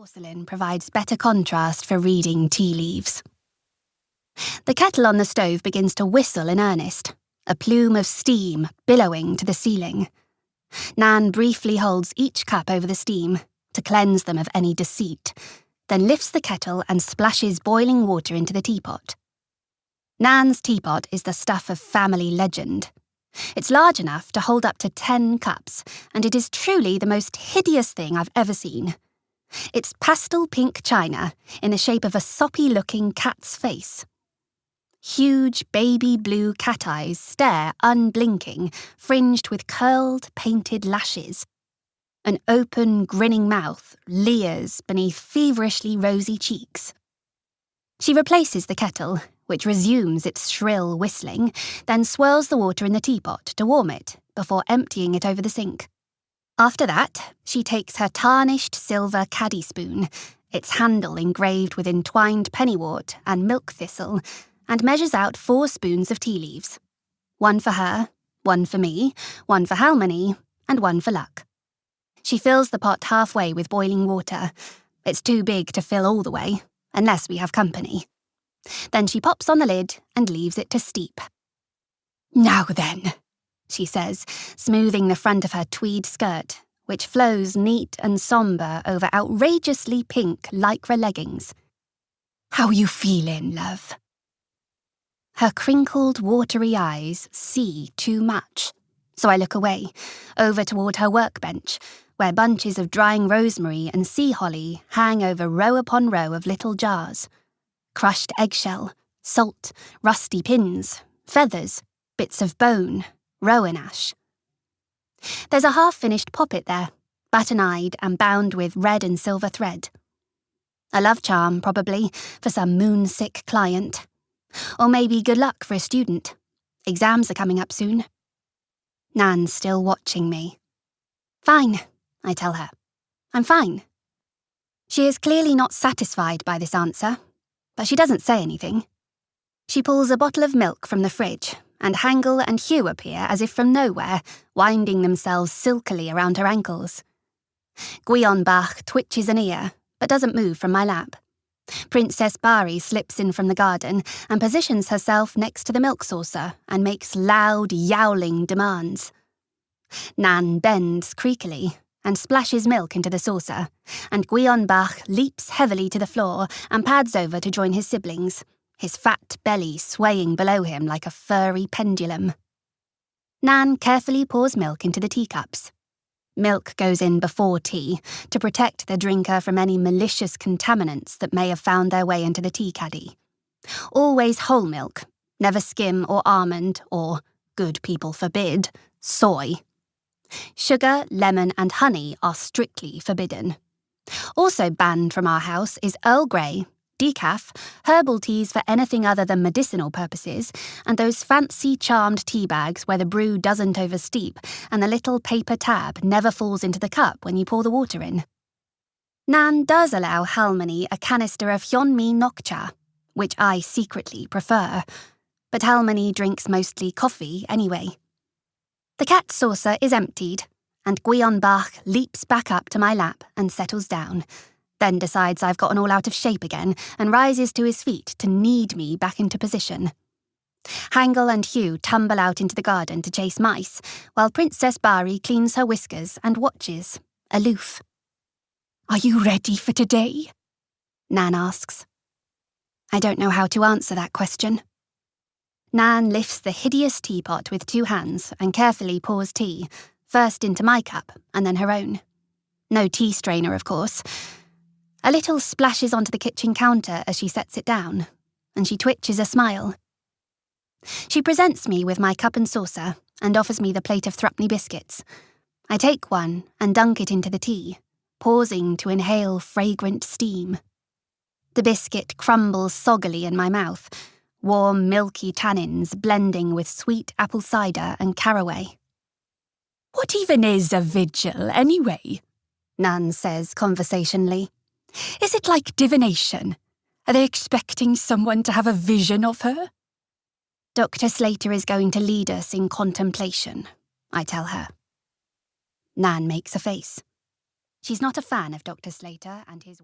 porcelain provides better contrast for reading tea leaves. The kettle on the stove begins to whistle in earnest, a plume of steam billowing to the ceiling. Nan briefly holds each cup over the steam to cleanse them of any deceit, then lifts the kettle and splashes boiling water into the teapot. Nan's teapot is the stuff of family legend. It's large enough to hold up to 10 cups, and it is truly the most hideous thing I've ever seen. It's pastel pink china in the shape of a soppy-looking cat's face. Huge baby blue cat eyes stare unblinking, fringed with curled, painted lashes. An open, grinning mouth leers beneath feverishly rosy cheeks. She replaces the kettle, which resumes its shrill whistling, then swirls the water in the teapot to warm it before emptying it over the sink. After that, she takes her tarnished silver caddy spoon, its handle engraved with entwined pennywort and milk thistle, and measures out 4 spoons of tea leaves. 1 for her, 1 for me, 1 for Halmony, and 1 for Luck. She fills the pot halfway with boiling water. It's too big to fill all the way, unless we have company. Then she pops on the lid and leaves it to steep. "Now then," she says, smoothing the front of her tweed skirt, which flows neat and sombre over outrageously pink lycra leggings. "How you feelin', love?" Her crinkled, watery eyes see too much, so I look away, over toward her workbench, where bunches of drying rosemary and sea holly hang over row upon row of little jars. Crushed eggshell, salt, rusty pins, feathers, bits of bone, rowan ash. There's a half-finished poppet there, button-eyed and bound with red and silver thread. A love charm, probably, for some moon-sick client. Or maybe good luck for a student. Exams are coming up soon. Nan's still watching me. "Fine," I tell her. "I'm fine." She is clearly not satisfied by this answer, but she doesn't say anything. She pulls a bottle of milk from the fridge, and Hangle and Hugh appear as if from nowhere, winding themselves silkily around her ankles. Guionbach twitches an ear, but doesn't move from my lap. Princess Bari slips in from the garden and positions herself next to the milk saucer and makes loud, yowling demands. Nan bends creakily and splashes milk into the saucer, and Guionbach leaps heavily to the floor and pads over to join his siblings, his fat belly swaying below him like a furry pendulum. Nan carefully pours milk into the teacups. Milk goes in before tea to protect the drinker from any malicious contaminants that may have found their way into the tea caddy. Always whole milk, never skim or almond or, good people forbid, soy. Sugar, lemon and honey are strictly forbidden. Also banned from our house is Earl Grey, decaf, herbal teas for anything other than medicinal purposes, and those fancy charmed tea bags where the brew doesn't oversteep and the little paper tab never falls into the cup when you pour the water in. Nan does allow Halmony a canister of Hyunmi Nokcha, which I secretly prefer, but Halmony drinks mostly coffee anyway. The cat saucer is emptied, and Guionbach leaps back up to my lap and settles down, then decides I've gotten all out of shape again and rises to his feet to knead me back into position. Hangle and Hugh tumble out into the garden to chase mice, while Princess Bari cleans her whiskers and watches, aloof. "Are you ready for today?" Nan asks. I don't know how to answer that question. Nan lifts the hideous teapot with 2 hands and carefully pours tea, first into my cup and then her own. No tea strainer, of course. A little splashes onto the kitchen counter as she sets it down, and she twitches a smile. She presents me with my cup and saucer and offers me the plate of threepenny biscuits. I take one and dunk it into the tea, pausing to inhale fragrant steam. The biscuit crumbles soggily in my mouth, warm milky tannins blending with sweet apple cider and caraway. "What even is a vigil, anyway?" Nan says conversationally. "Is it like divination? Are they expecting someone to have a vision of her?" "Dr. Slater is going to lead us in contemplation," I tell her. Nan makes a face. She's not a fan of Dr. Slater and his